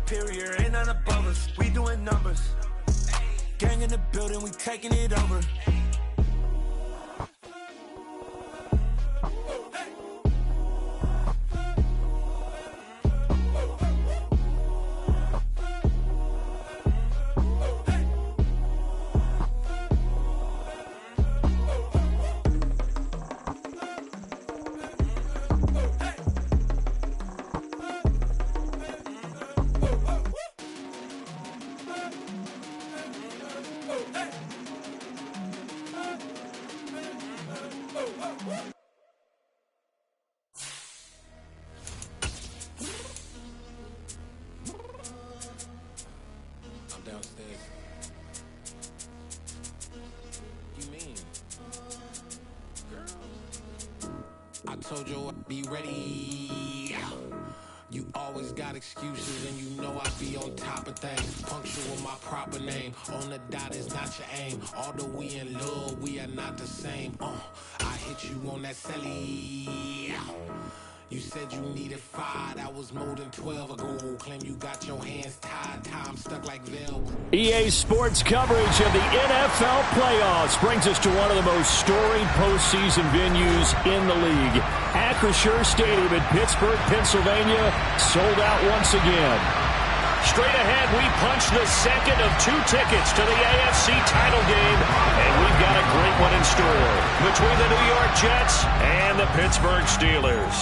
superior, ain't none above us. We doing numbers. Gang in the building, we taking it over. Downstairs. You mean? Girl, I told you I'd be ready. You always got excuses and you know I be on top of things. Punctual with my proper name. On the dot is not your aim. Although we in love, we are not the same. I hit you on that celly. You said you needed 5, that was more than 12 ago. Claim you got your hands tied, time stuck like Velcro. EA Sports coverage of the NFL playoffs brings us to one of the most storied postseason venues in the league. Acrisure Stadium in Pittsburgh, Pennsylvania, sold out once again. Straight ahead, we punch the second of 2 tickets to the AFC title game, and we've got a great one in store between the New York Jets and the Pittsburgh Steelers.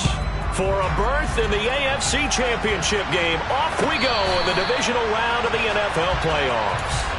For a berth in the AFC Championship game, off we go in the divisional round of the NFL playoffs.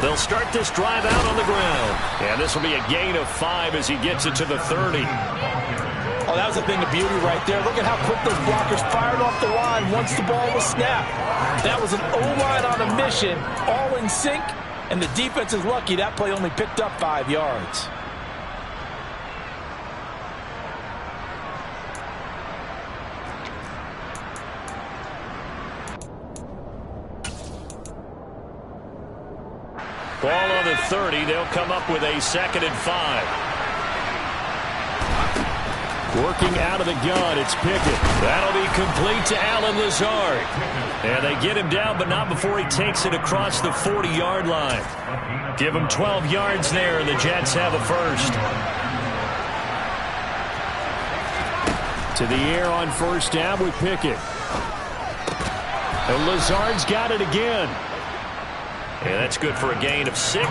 They'll start this drive out on the ground. And this will be a gain of 5 as he gets it to the 30. Oh, that was a thing of beauty right there. Look at how quick those blockers fired off the line once the ball was snapped. That was an O-line on a mission, all in sync, and the defense is lucky that play only picked up 5 yards. Ball on the 30. They'll come up with a 2nd and 5. Working out of the gun, it's Pickett. That'll be complete to Allen Lazard. And they get him down, but not before he takes it across the 40-yard line. Give him 12 yards there, and the Jets have a first. To the air on first down with Pickett. And Lazard's got it again. And that's good for a gain of 6,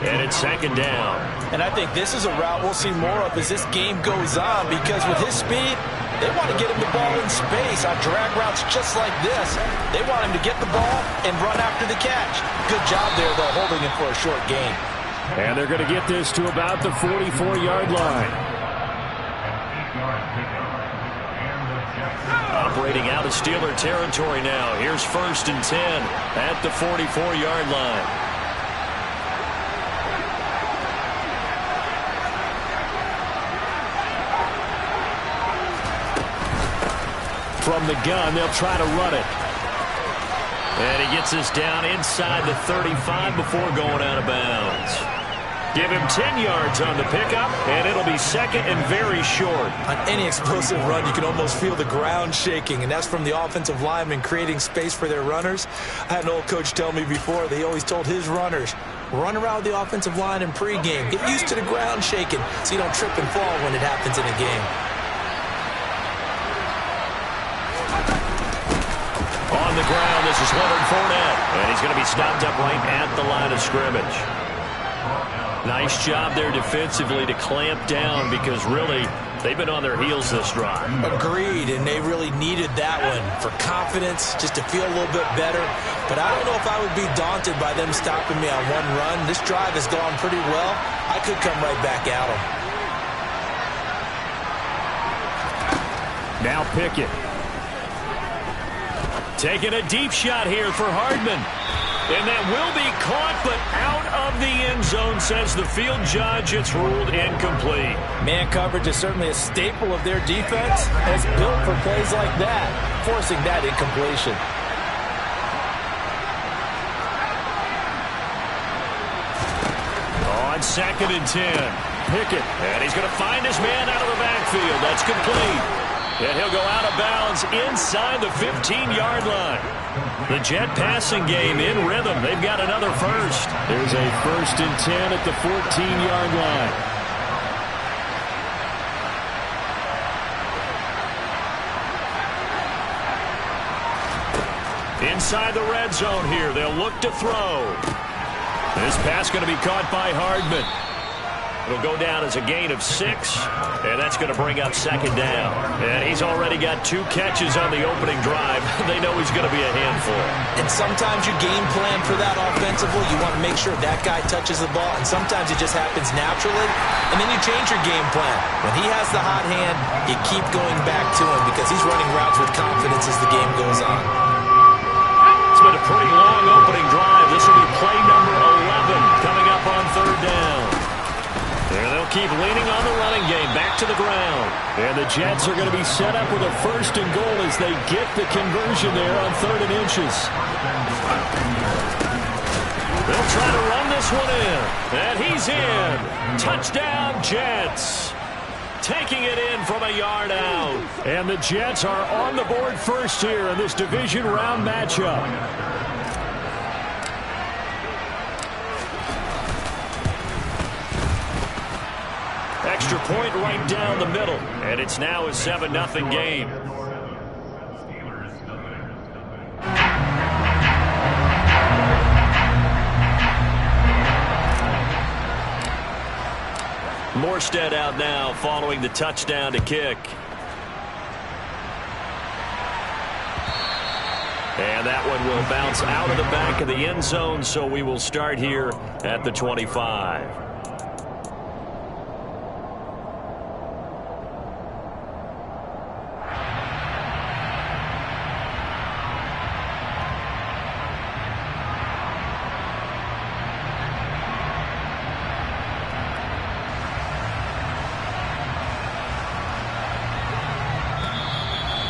and it's 2nd down. And I think this is a route we'll see more of as this game goes on, because with his speed, they want to get him the ball in space on drag routes just like this. They want him to get the ball and run after the catch. Good job there, though, holding him for a short gain. And they're going to get this to about the 44-yard line. Operating out of Steeler territory now. Here's 1st and 10 at the 44-yard line. From the gun, they'll try to run it. And he gets this down inside the 35 before going out of bounds. Give him 10 yards on the pickup, and it'll be 2nd and very short. On any explosive run, you can almost feel the ground shaking, and that's from the offensive linemen creating space for their runners. I had an old coach tell me before, they always told his runners, run around the offensive line in pregame. Get used to the ground shaking so you don't trip and fall when it happens in a game. On the ground, this is Leonard Fournette, and he's going to be stopped up right at the line of scrimmage. Nice job there defensively to clamp down, because really They've been on their heels this drive. Agreed, and they really needed that one for confidence, just to feel a little bit better. But I don't know if I would be daunted by them stopping me on one run. This drive has gone pretty well. I could come right back at them. Now Pickett. Taking a deep shot here for Hardman. And that will be caught, but out of the end zone, says the field judge. It's ruled incomplete. Man coverage is certainly a staple of their defense. It's built for plays like that, forcing that incompletion. On 2nd and 10, Pickett. And he's going to find his man out of the backfield. That's complete. And he'll go out of bounds inside the 15-yard line. The Jet passing game in rhythm. They've got another first. There's a 1st and 10 at the 14-yard line. Inside the red zone here. They'll look to throw. This pass going to be caught by Hardman. It'll go down as a gain of 6, and that's going to bring up 2nd down. And he's already got 2 catches on the opening drive. They know he's going to be a handful. And sometimes you game plan for that offensively. You want to make sure that guy touches the ball, and sometimes it just happens naturally, and then you change your game plan. When he has the hot hand, you keep going back to him because he's running routes with confidence as the game goes on. It's been a pretty long opening drive. This will be play number 11 coming up on 3rd down. And they'll keep leaning on the running game back to the ground. And the Jets are going to be set up with a 1st and goal as they get the conversion there on 3rd and inches. They'll try to run this one in. And he's in. Touchdown, Jets. Taking it in from a yard out. And the Jets are on the board first here in this division round matchup. Extra point right down the middle. And it's now a 7-0 game. Morstead out now following the touchdown to kick. And that one will bounce out of the back of the end zone, so we will start here at the 25.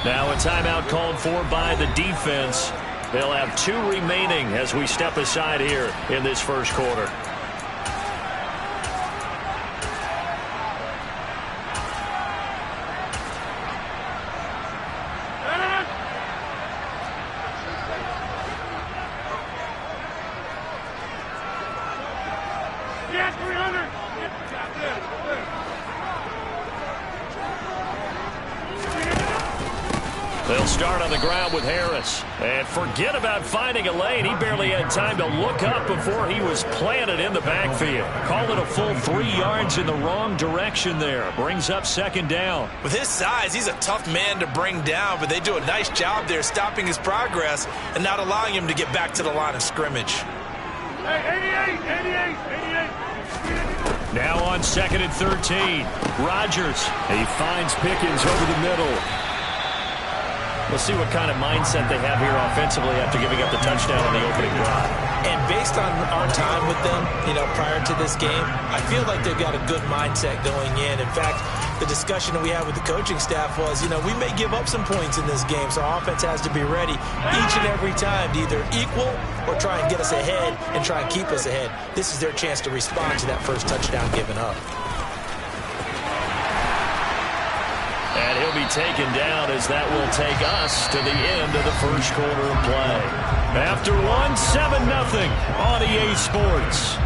Now a timeout called for by the defense. They'll have 2 remaining as we step aside here in this first quarter. They'll start on the ground with Harris. And forget about finding a lane. He barely had time to look up before he was planted in the backfield. Call it a full 3 yards in the wrong direction there. Brings up 2nd down. With his size, he's a tough man to bring down, but they do a nice job there stopping his progress and not allowing him to get back to the line of scrimmage. Hey, 88. Now on 2nd and 13. Rodgers. He finds Pickens over the middle. We'll see what kind of mindset they have here offensively after giving up the touchdown on the opening drive. And based on our time with them, prior to this game, I feel like they've got a good mindset going in. In fact, the discussion that we had with the coaching staff was, we may give up some points in this game, so our offense has to be ready each and every time to either equal or try and get us ahead and try and keep us ahead. This is their chance to respond to that first touchdown given up. And he'll be taken down as that will take us to the end of the first quarter of play. After one, 7-0 on EA Sports.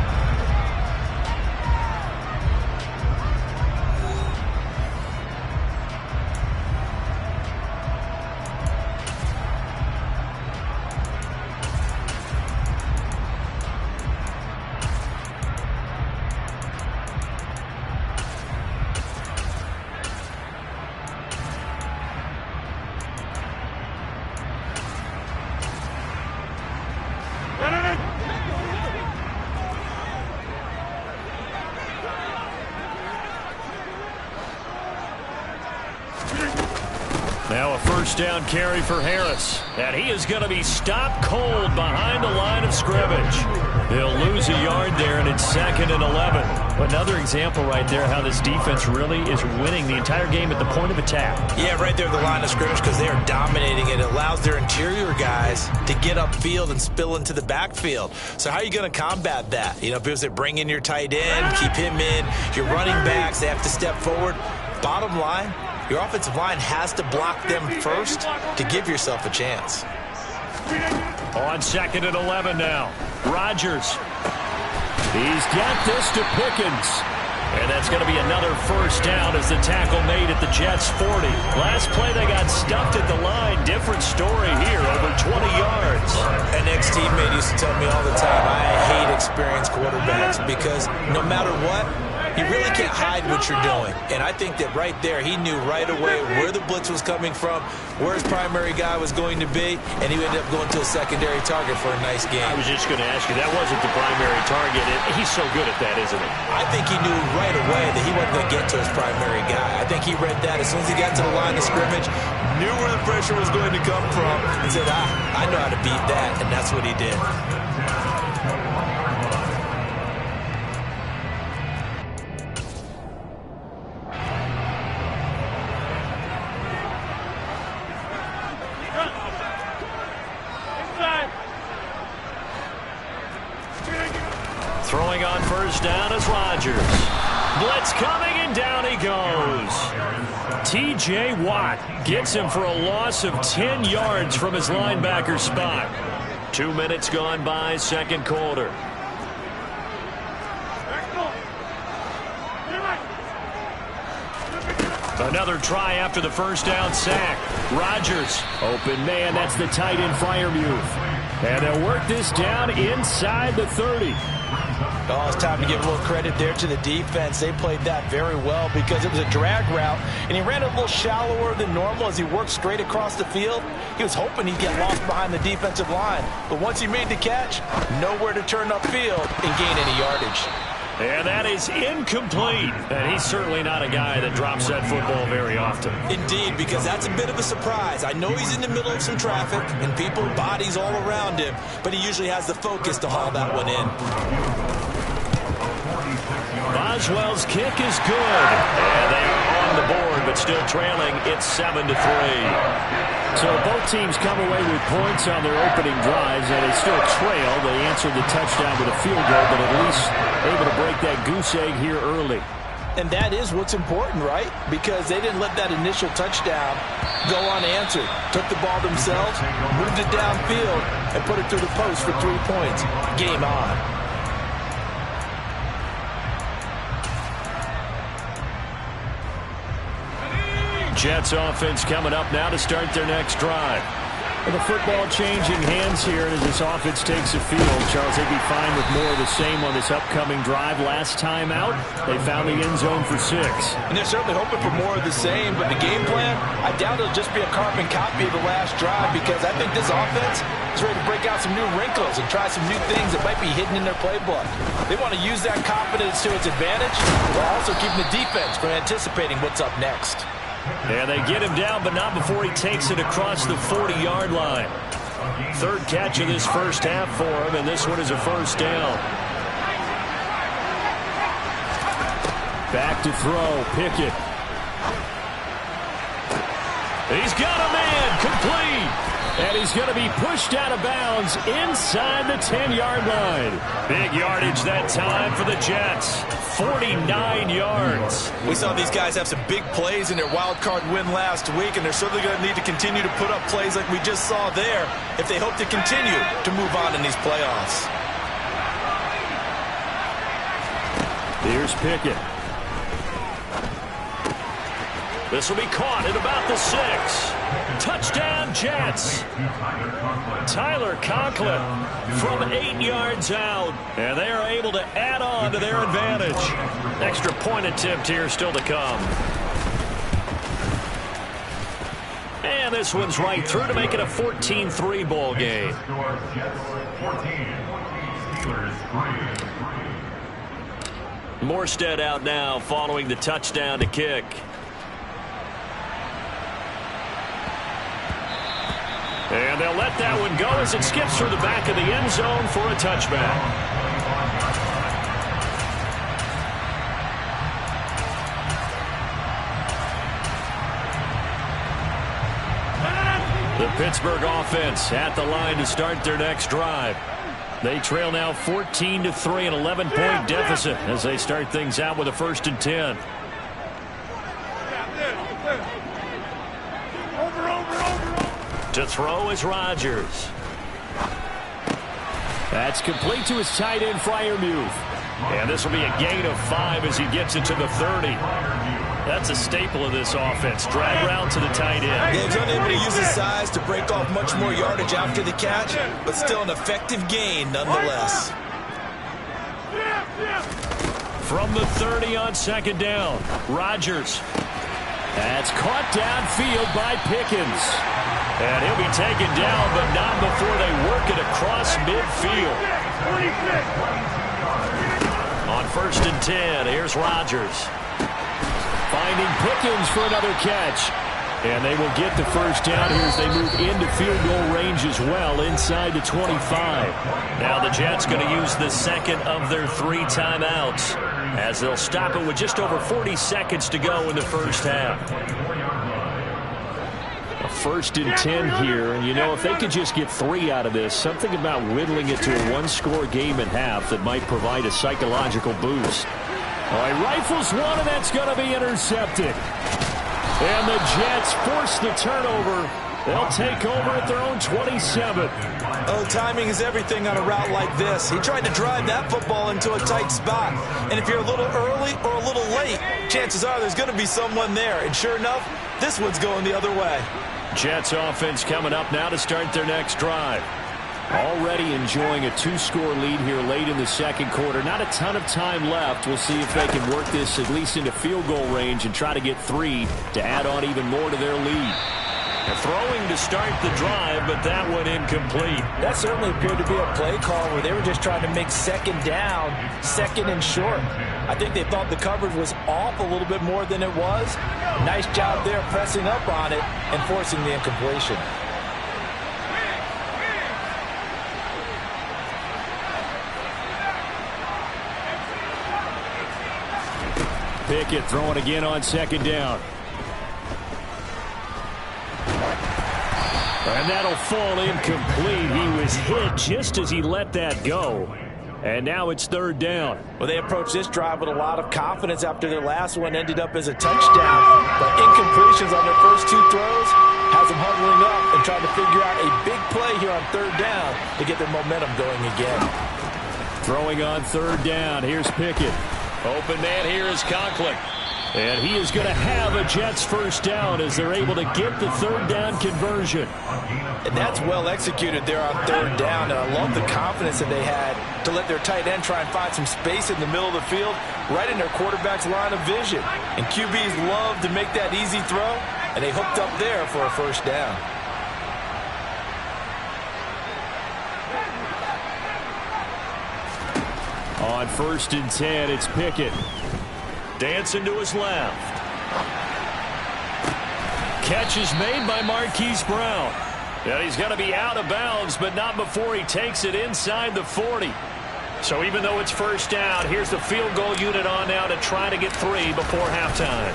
Now a first down carry for Harris. And he is going to be stopped cold behind the line of scrimmage. They'll lose a yard there, and it's 2nd and 11. Another example right there how this defense really is winning the entire game at the point of attack. Yeah, right there at the line of scrimmage because they are dominating it. It allows their interior guys to get upfield and spill into the backfield. So how are you going to combat that? You know, because they bring in your tight end, keep him in. Your running backs, they have to step forward. Bottom line, your offensive line has to block them first to give yourself a chance. On 2nd and 11 now. Rodgers. He's got this to Pickens. And that's going to be another first down as the tackle made at the Jets' 40. Last play they got stuffed at the line. Different story here, over 20 yards. An ex-teammate used to tell me all the time, I hate experienced quarterbacks because no matter what, you really can't hide what you're doing. And I think that right there, he knew right away where the blitz was coming from, where his primary guy was going to be, and he ended up going to a secondary target for a nice game. I was just going to ask you, that wasn't the primary target. He's so good at that, isn't he? I think he knew right away that he wasn't going to get to his primary guy. I think he read that as soon as he got to the line of scrimmage, knew where the pressure was going to come from, and said, I know how to beat that, and that's what he did. Throwing on first down is Rodgers. Blitz coming, and down he goes. T.J. Watt gets him for a loss of 10 yards from his linebacker spot. 2 minutes gone by, second quarter. Another try after the first down sack. Rodgers, open man, that's the tight end Freiermuth. And they'll work this down inside the 30. Oh, it's time to give a little credit there to the defense. They played that very well because it was a drag route, and he ran a little shallower than normal as he worked straight across the field. He was hoping he'd get lost behind the defensive line, but once he made the catch, nowhere to turn upfield and gain any yardage. And that is incomplete. And he's certainly not a guy that drops that football very often. Indeed, because that's a bit of a surprise. I know he's in the middle of some traffic and people, bodies all around him, but he usually has the focus to haul that one in. Boswell's kick is good. And they are on the board, but still trailing. It's 7-3. So both teams come away with points on their opening drives, and they still trail. They answered the touchdown with a field goal, but at least able to break that goose egg here early. And that is what's important, right? Because they didn't let that initial touchdown go unanswered. Took the ball themselves, moved it downfield, and put it through the post for 3 points. Game on. Jets offense coming up now to start their next drive. And the football changing hands here as this offense takes the field. Charles, they'd be fine with more of the same on this upcoming drive. Last time out, they found the end zone for 6. And they're certainly hoping for more of the same, but the game plan, I doubt it'll just be a carbon copy of the last drive because I think this offense is ready to break out some new wrinkles and try some new things that might be hidden in their playbook. They want to use that confidence to its advantage while also keeping the defense from anticipating what's up next. And they get him down, but not before he takes it across the 40-yard line. Third catch of this first half for him, and this one is a first down. Back to throw, Pickett. He's got a man, complete. And he's going to be pushed out of bounds inside the 10-yard line. Big yardage that time for the Jets. 49 yards. We saw these guys have some big plays in their wild card win last week, and they're certainly going to need to continue to put up plays like we just saw there if they hope to continue to move on in these playoffs. Here's Pickett. This will be caught at about the 6. Touchdown, Jets. Tyler Conklin from 8 yards out. And they are able to add on to their advantage. Extra point attempt here still to come. And this one's right through to make it a 14-3 ball game. Morstead out now following the touchdown to kick. And they'll let that one go as it skips through the back of the end zone for a touchback. The Pittsburgh offense at the line to start their next drive. They trail now 14-3, an 11-point deficit as they start things out with a 1st and 10. To throw is Rodgers. That's complete to his tight end, Freiermuth. And this will be a gain of 5 as he gets into the 30. That's a staple of this offense. Drag route to the tight end. Yeah, he's unable to use his size to break off much more yardage after the catch, but still an effective gain nonetheless. From the 30 on 2nd down, Rodgers. That's caught downfield by Pickens. And he'll be taken down, but not before they work it across midfield. On 1st and 10, here's Rodgers. Finding Pickens for another catch. And they will get the 1st down here as they move into field goal range as well, inside the 25. Now the Jets going to use the 2nd of their 3 timeouts as they'll stop it with just over 40 seconds to go in the 1st half. A 1st and 10 here, and you know, if they could just get 3 out of this, something about whittling it to a 1-score game at half that might provide a psychological boost. All right, rifles one, and that's going to be intercepted. And the Jets force the turnover. They'll take over at their own 27. Oh, timing is everything on a route like this. He tried to drive that football into a tight spot. And if you're a little early or a little late, chances are there's going to be someone there. And sure enough, this one's going the other way. Jets offense coming up now to start their next drive. Already enjoying a 2-score lead here late in the 2nd quarter. Not a ton of time left. We'll see if they can work this at least into field goal range and try to get 3 to add on even more to their lead. Throwing to start the drive, but that one incomplete. That certainly appeared to be a play call where they were just trying to make 2nd down, 2nd and short. I think they thought the coverage was off a little bit more than it was. Nice job there pressing up on it and forcing the incompletion. Pickett throwing again on 2nd down. And that'll fall incomplete. He was hit just as he let that go. And now it's 3rd down. Well, they approached this drive with a lot of confidence after their last one ended up as a touchdown. But incompletions on their first 2 throws has them huddling up and trying to figure out a big play here on 3rd down to get their momentum going again. Throwing on 3rd down. Here's Pickett. Open man here is Conklin. And he is going to have a Jets 1st down as they're able to get the 3rd down conversion. And that's well executed there on 3rd down. And I love the confidence that they had to let their tight end try and find some space in the middle of the field, right in their quarterback's line of vision. And QBs love to make that easy throw, and they hooked up there for a 1st down. On 1st and 10, it's Pickett. Dancing to his left. Catch is made by Marquise Brown. And he's going to be out of bounds, but not before he takes it inside the 40. So even though it's 1st down, here's the field goal unit on now to try to get 3 before halftime.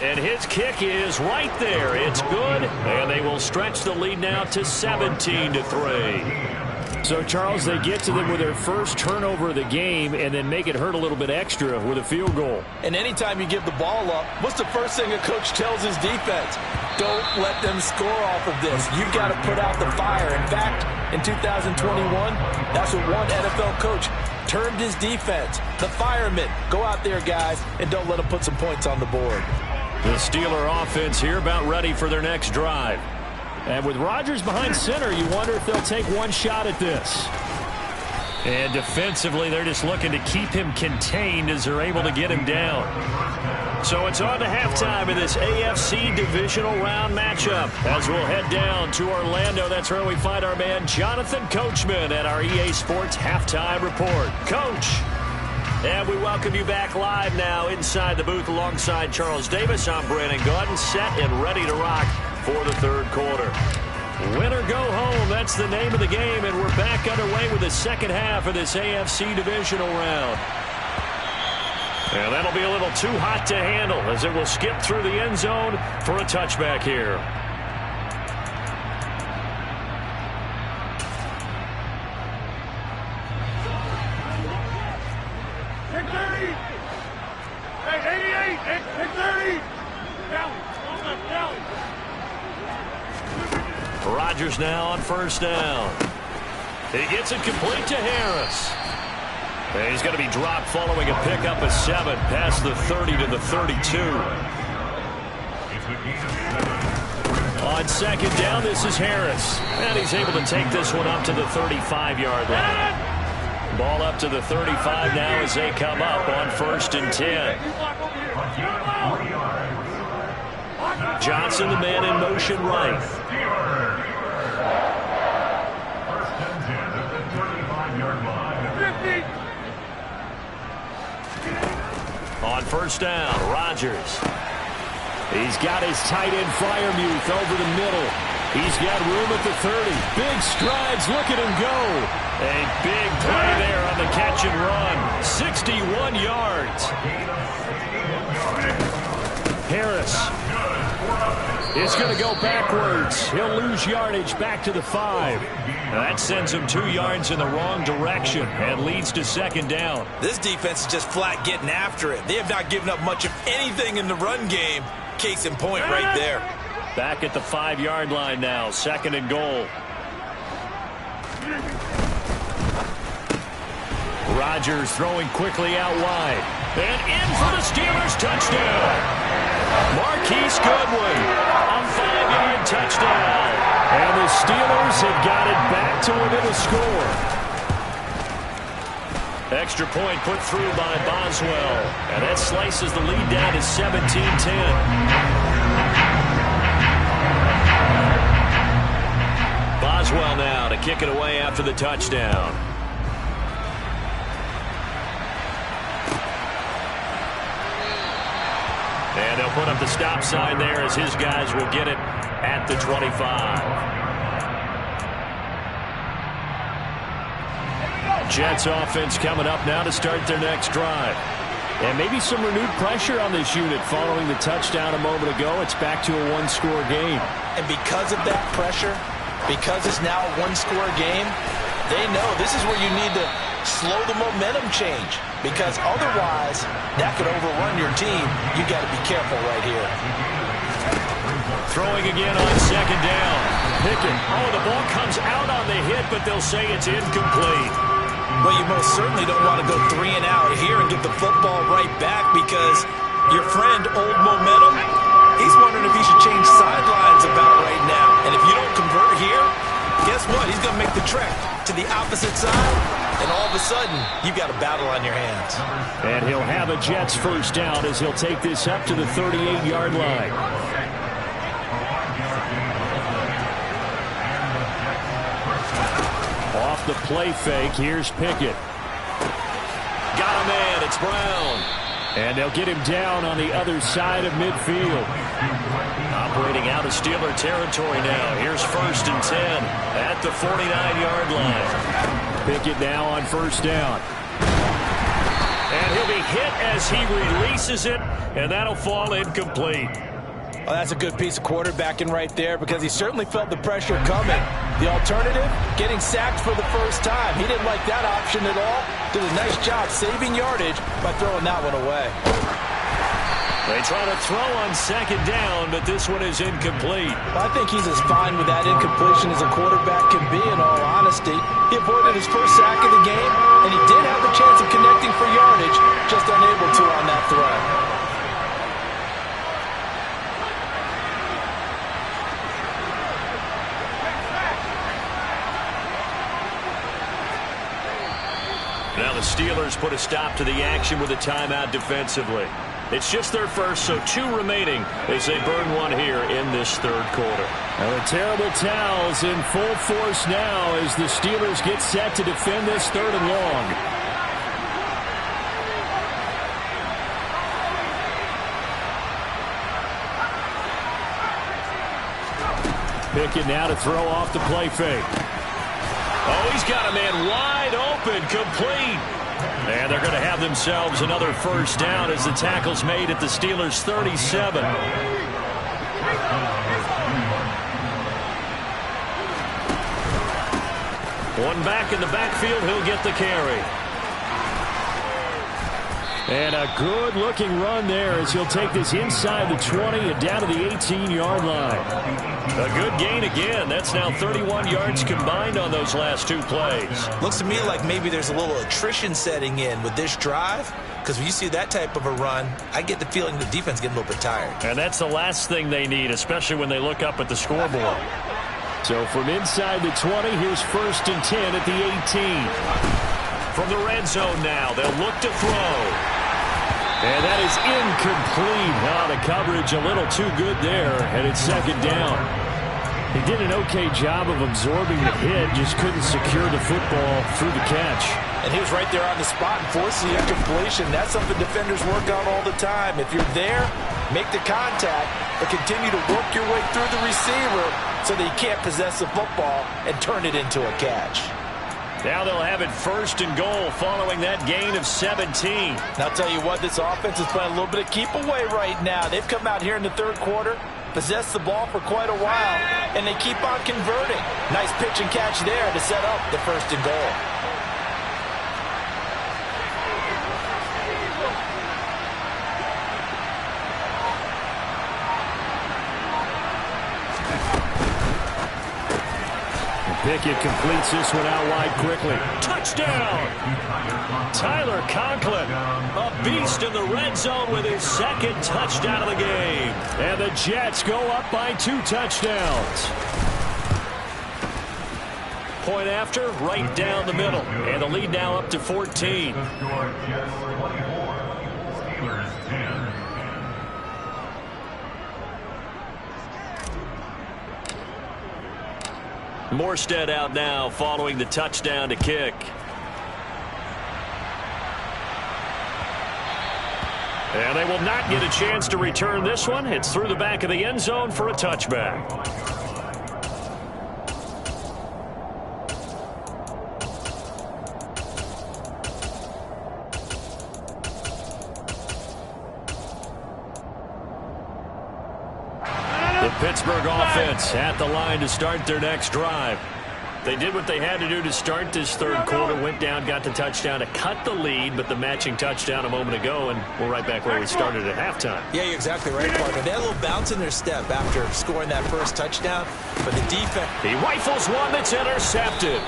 And his kick is right there. It's good, and they will stretch the lead now to 17-3. So, Charles, they get to them with their first turnover of the game and then make it hurt a little bit extra with a field goal. And anytime you give the ball up, what's the first thing a coach tells his defense? Don't let them score off of this. You've got to put out the fire. In fact, in 2021, that's what one NFL coach termed his defense. The firemen. Go out there, guys, and don't let them put some points on the board. The Steeler offense here about ready for their next drive. And with Rodgers behind center, you wonder if they'll take one shot at this. And defensively, they're just looking to keep him contained as they're able to get him down. So it's on to halftime in this AFC divisional round matchup as we'll head down to Orlando. That's where we find our man Jonathan Coachman at our EA Sports Halftime Report. Coach, and we welcome you back live now inside the booth alongside Charles Davis. I'm Brandon Gaudin, set and ready to rock for the third quarter. Win or go home, that's the name of the game, and we're back underway with the second half of this AFC divisional round. And that'll be a little too hot to handle as it will skip through the end zone for a touchback here. Rodgers now on first down. He gets it complete to Harris. And he's going to be dropped following a pickup of 7 past the 30 to the 32. On second down, this is Harris. And he's able to take this one up to the 35-yard line. Ball up to the 35 now as they come up on first and 10. Johnson, the man in motion right. On first down, Rodgers. He's got his tight end Freiermuth over the middle. He's got room at the 30. Big strides. Look at him go. A big play there on the catch and run. 61 yards. Harris is going to go backwards. He'll lose yardage back to the 5. Now that sends him 2 yards in the wrong direction and leads to second down. This defense is just flat getting after it. They have not given up much of anything in the run game. Case in point right there. Back at the 5-yard line now. Second and goal. Rodgers throwing quickly out wide. And in for the Steelers touchdown. Marquise Goodwin. A 5-yard touchdown. And the Steelers have got it back to within a score. Extra point put through by Boswell. And that slices the lead down to 17-10. Boswell now to kick it away after the touchdown. And they'll put up the stop sign there as his guys will get it at the 25. Jets offense coming up now to start their next drive. And maybe some renewed pressure on this unit following the touchdown a moment ago. It's back to a one-score game. And because of that pressure, because it's now a one-score game, they know this is where you need to slow the momentum change. Because otherwise, that could overrun your team. You got to be careful right here. Throwing again on second down. Pickett. Oh, the ball comes out on the hit, but they'll say it's incomplete. Well, you most certainly don't want to go 3 and out here and get the football right back because your friend, Old Momentum, he's wondering if he should change sidelines about right now. And if you don't convert here, guess what? He's going to make the trek to the opposite side, and all of a sudden, you've got a battle on your hands. And he'll have a Jets first down as he'll take this up to the 38-yard line. Off the play fake, here's Pickett. Got a man, it's Brown. And they'll get him down on the other side of midfield. Operating out of Steeler territory now. Here's first and 10 at the 49-yard line. Pickett now on first down. And he'll be hit as he releases it, and that'll fall incomplete. Well, that's a good piece of quarterbacking right there because he certainly felt the pressure coming. The alternative, getting sacked for the first time. He didn't like that option at all. Did a nice job saving yardage by throwing that one away. They try to throw on second down, but this one is incomplete. Well, I think he's as fine with that incompletion as a quarterback can be, in all honesty. He avoided his first sack of the game, and he did have the chance of connecting for yardage, just unable to on that throw. Now the Steelers put a stop to the action with a timeout defensively. It's just their first, so 2 remaining as they burn one here in this third quarter. Now the terrible towels in full force now as the Steelers get set to defend this third and long. Pickett now to throw off the play fake. Oh, he's got a man wide open, complete. And they're going to have themselves another first down as the tackle's made at the Steelers' 37. One back in the backfield, he'll get the carry. And a good-looking run there as he'll take this inside the 20 and down to the 18-yard line. A good gain again. That's now 31 yards combined on those last two plays. Looks to me like maybe there's a little attrition setting in with this drive, because when you see that type of a run, I get the feeling the defense getting a little bit tired. And that's the last thing they need, especially when they look up at the scoreboard. So from inside the 20, here's 1st and 10 at the 18. From the red zone now, they'll look to throw. And that is incomplete. The coverage a little too good there, and it's 2nd down. He did an okay job of absorbing the hit, just couldn't secure the football through the catch. And he was right there on the spot and forced the incompletion. That's something defenders work on all the time. If you're there, make the contact, but continue to work your way through the receiver so that you can't possess the football and turn it into a catch. Now they'll have it 1st and goal following that gain of 17. And I'll tell you what, this offense is playing a little bit of keep away right now. They've come out here in the 3rd quarter, possessed the ball for quite a while, and they keep on converting. Nice pitch and catch there to set up the 1st and goal. Pickett completes this one out wide quickly. Touchdown! Tyler Conklin, a beast in the red zone with his 2nd touchdown of the game. And the Jets go up by 2 touchdowns. Point after, right down the middle. And the lead now up to 14. Morstead out now following the touchdown to kick. And they will not get a chance to return this one. It's through the back of the end zone for a touchback. Pittsburgh offense at the line to start their next drive. They did what they had to do to start this 3rd quarter, went down, got the touchdown to cut the lead, but the matching touchdown a moment ago, and we're right back where we started at halftime. Yeah, you're exactly right, partner. They had a little bounce in their step after scoring that 1st touchdown, but the defense... He rifles one that's intercepted.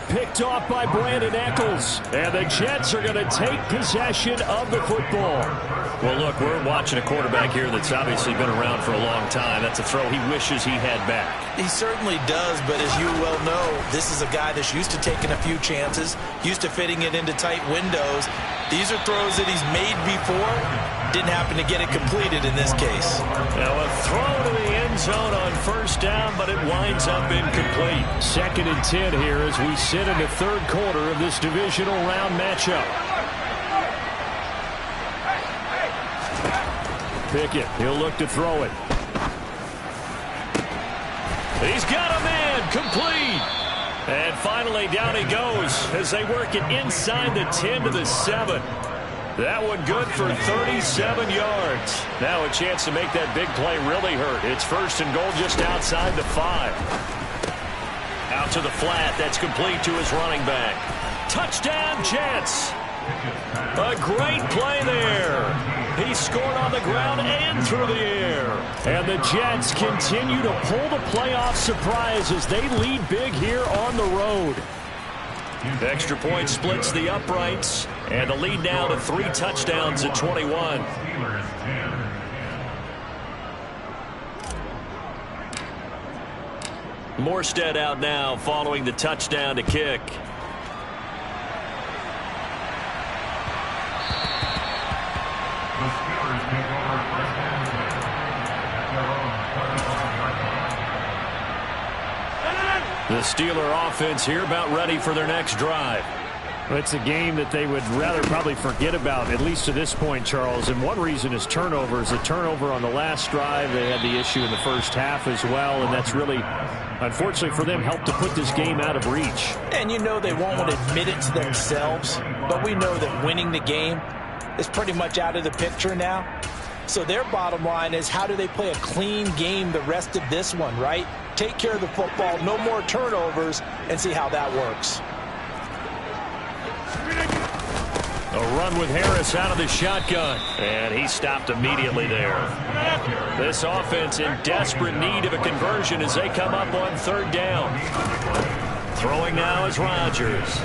Picked off by Brandon Eccles, and the Jets are going to take possession of the football. Well, look, we're watching a quarterback here that's obviously been around for a long time. That's a throw he wishes he had back. He certainly does, but as you well know, this is a guy that's used to taking a few chances, used to fitting it into tight windows. These are throws that he's made before. Didn't happen to get it completed in this case. Now a throw to the end zone on 1st down, but it winds up incomplete. 2nd and 10 here as we sit in the 3rd quarter of this divisional round matchup. Pickett, he'll look to throw it. He's got a man, complete. And finally down he goes as they work it inside the 10 to the 7. That one good for 37 yards. Now a chance to make that big play really hurt. It's 1st and goal just outside the 5. Out to the flat. That's complete to his running back. Touchdown, Jets. A great play there. He scored on the ground and through the air. And the Jets continue to pull the playoff surprise as they lead big here on the road. The extra point splits the uprights, and the lead now to 3 touchdowns at 21. Morstead out now following the touchdown to kick. The Steeler offense here about ready for their next drive. It's a game that they would rather probably forget about, at least to this point, Charles. And one reason is turnovers. A turnover on the last drive. They had the issue in the first half as well, and that's really, unfortunately for them, helped to put this game out of reach. And you know they won't want to admit it to themselves, but we know that winning the game is pretty much out of the picture now. So their bottom line is, how do they play a clean game the rest of this one, right? Take care of the football, no more turnovers, and see how that works. A run with Harris out of the shotgun. And he stopped immediately there. This offense in desperate need of a conversion as they come up on third down. Throwing now is Rodgers.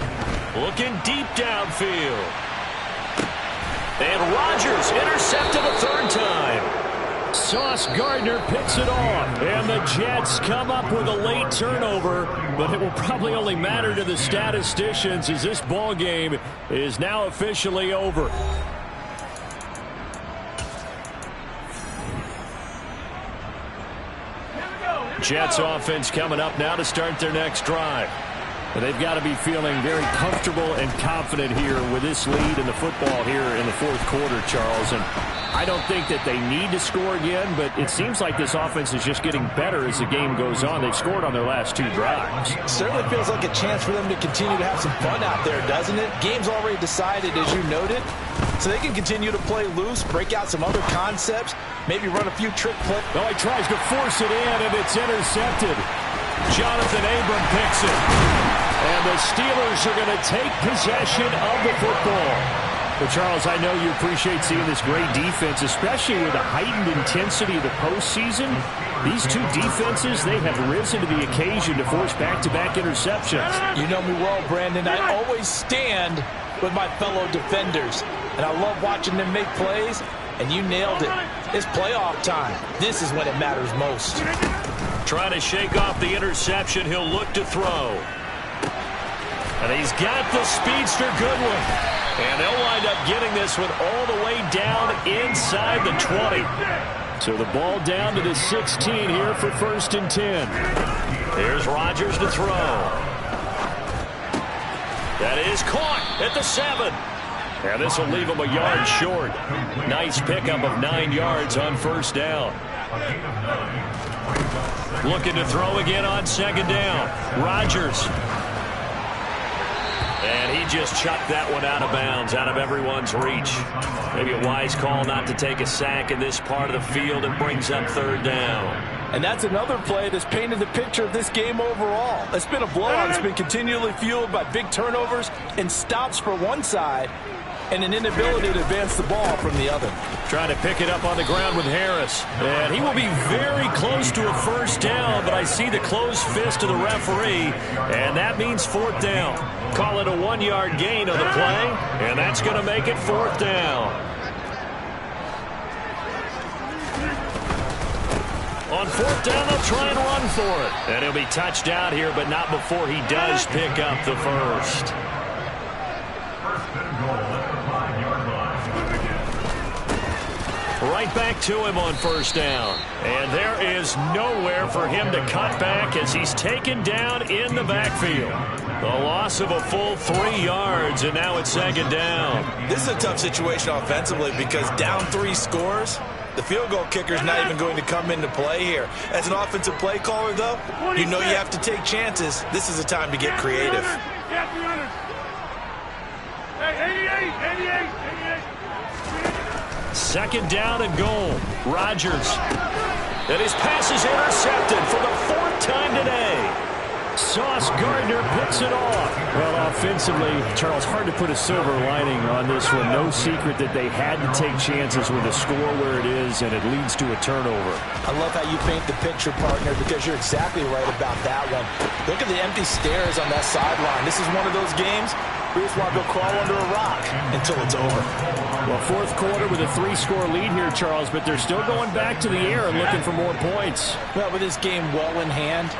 Looking deep downfield. And Rodgers intercepted a third time. Sauce Gardner picks it off. And the Jets come up with a late turnover, but it will probably only matter to the statisticians as this ball game is now officially over. Jets offense coming up now to start their next drive. They've got to be feeling very comfortable and confident here with this lead in the football here in the fourth quarter, Charles. And I don't think that they need to score again, but it seems like this offense is just getting better as the game goes on. They've scored on their last two drives. Certainly feels like a chance for them to continue to have some fun out there, doesn't it? Game's already decided, as you noted, so they can continue to play loose, break out some other concepts, maybe run a few trick plays. Oh, he tries to force it in, and it's intercepted. Jonathan Abram picks it. And the Steelers are going to take possession of the football. But, Charles, I know you appreciate seeing this great defense, especially with the heightened intensity of the postseason. These two defenses, they have risen to the occasion to force back-to-back interceptions. You know me well, Brandon. I always stand with my fellow defenders. And I love watching them make plays, and you nailed it. It's playoff time. This is when it matters most. Trying to shake off the interception. He'll look to throw. And he's got the speedster Goodwin. And they'll wind up getting this one all the way down inside the 20. So the ball down to the 16 here for 1st and 10. Here's Rodgers to throw. That is caught at the 7. And this will leave him a yard short. Nice pickup of 9 yards on 1st down. Looking to throw again on 2nd down. Rodgers. And he just chucked that one out of bounds, out of everyone's reach. Maybe a wise call not to take a sack in this part of the field, and brings up 3rd down. And that's another play that's painted the picture of this game overall. It's been a blowout. It's been continually fueled by big turnovers and stops for one side, and an inability to advance the ball from the other. Trying to pick it up on the ground with Harris. And he will be very close to a 1st down, but I see the closed fist of the referee, and that means 4th down. Call it a 1-yard gain on the play, and that's going to make it 4th down. On 4th down, they'll try and run for it. And he'll be touched out here, but not before he does pick up the first. Right back to him on 1st down. And there is nowhere for him to cut back as he's taken down in the backfield. The loss of a full 3 yards, and now it's 2nd down. This is a tough situation offensively because down 3 scores, the field goal kicker's not even going to come into play here. As an offensive play caller, though, you know you have to take chances. This is a time to get creative. Hey, 88. 2nd down and goal. Rodgers. And his pass is intercepted for the 4th time today. Sauce Gardner picks it off. Well, offensively, Charles, hard to put a silver lining on this one. No secret that they had to take chances with the score where it is, and it leads to a turnover. I love how you paint the picture, partner, because you're exactly right about that one. Look at the empty stares on that sideline. This is one of those games where you just want to go crawl under a rock until it's over. Well, 4th quarter with a 3-score lead here, Charles, but they're still going back to the air and looking for more points. Well, with this game well in hand,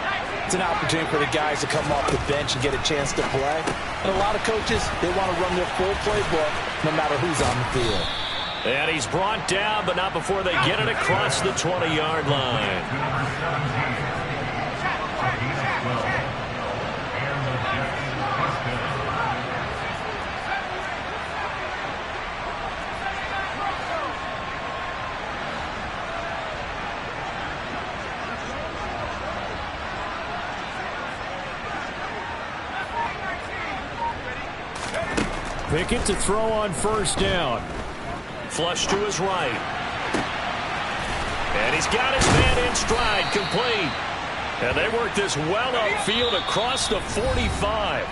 it's an opportunity for the guys to come off the bench and get a chance to play. And a lot of coaches, they want to run their full playbook no matter who's on the field. And he's brought down, but not before they get it across the 20-yard line. Pickett to throw on first down. Flush to his right. And he's got his man in stride, complete. And they work this well upfield across the 45.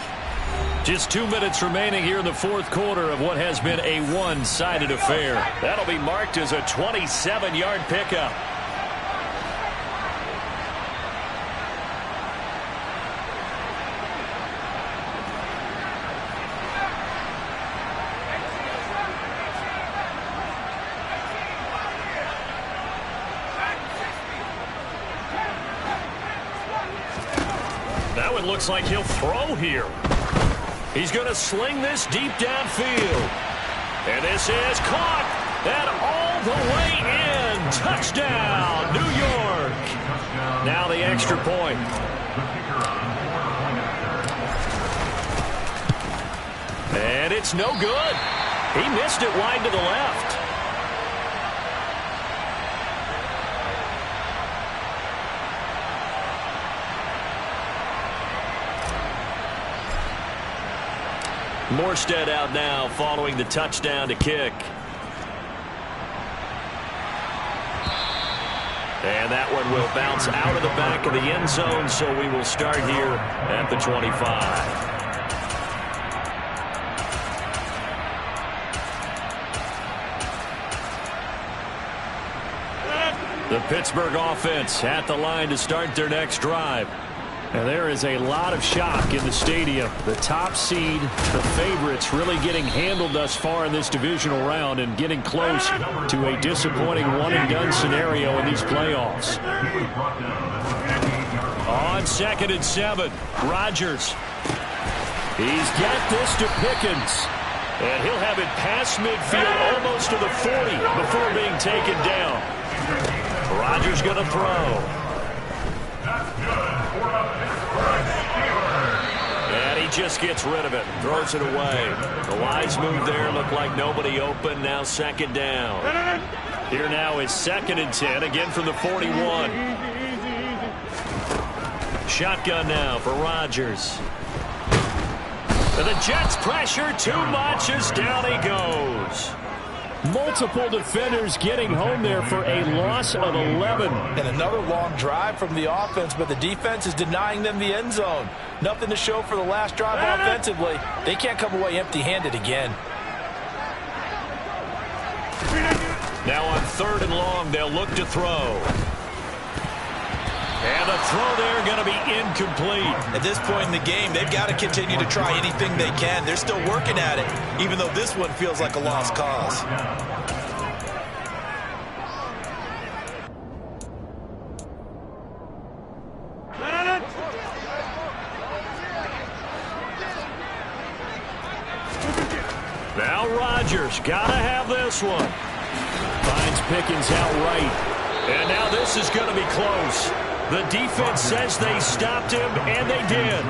Just 2 minutes remaining here in the fourth quarter of what has been a one-sided affair. That'll be marked as a 27-yard pickup. That one looks like he'll throw here. He's going to sling this deep downfield. And this is caught. And all the way in. Touchdown, New York. Now the extra point. And it's no good. He missed it wide to the left. Morstead out now following the touchdown to kick. And that one will bounce out of the back of the end zone, so we will start here at the 25. The Pittsburgh offense at the line to start their next drive. And there is a lot of shock in the stadium. The top seed, the favorites, really getting handled thus far in this divisional round and getting close to a disappointing one-and-done scenario in these playoffs. On 2nd and 7, Rodgers. He's got this to Pickens. And he'll have it past midfield almost to the 40 before being taken down. Rodgers going to throw. And he just gets rid of it, throws it away. The wise move there, looked like nobody open, now 2nd down. Here now is 2nd and 10, again from the 41. Shotgun now for Rodgers. And the Jets pressure too much as down he goes. Multiple defenders getting home there for a loss of 11. And another long drive from the offense, but the defense is denying them the end zone. Nothing to show for the last drive offensively. They can't come away empty-handed again. Now on 3rd and long, they'll look to throw. And the throw there going to be incomplete. At this point in the game, they've got to continue to try anything they can. They're still working at it, even though this one feels like a lost cause. Now Rodgers got to have this one. Finds Pickens out right. And now this is going to be close. The defense says they stopped him, and they did.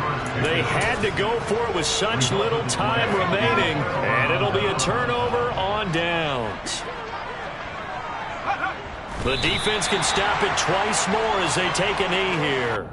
They had to go for it with such little time remaining, and it'll be a turnover on downs. The defense can stop it twice more as they take a knee here.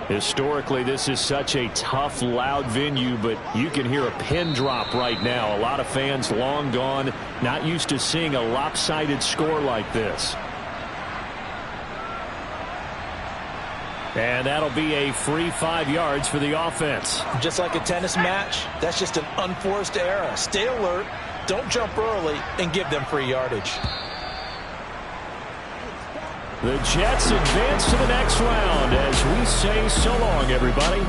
Historically, this is such a tough, loud venue, but you can hear a pin drop right now. A lot of fans long gone, not used to seeing a lopsided score like this. And that'll be a free 5 yards for the offense. Just like a tennis match, that's just an unforced error. Stay alert, don't jump early, and give them free yardage. The Jets advance to the next round as we say so long, everybody.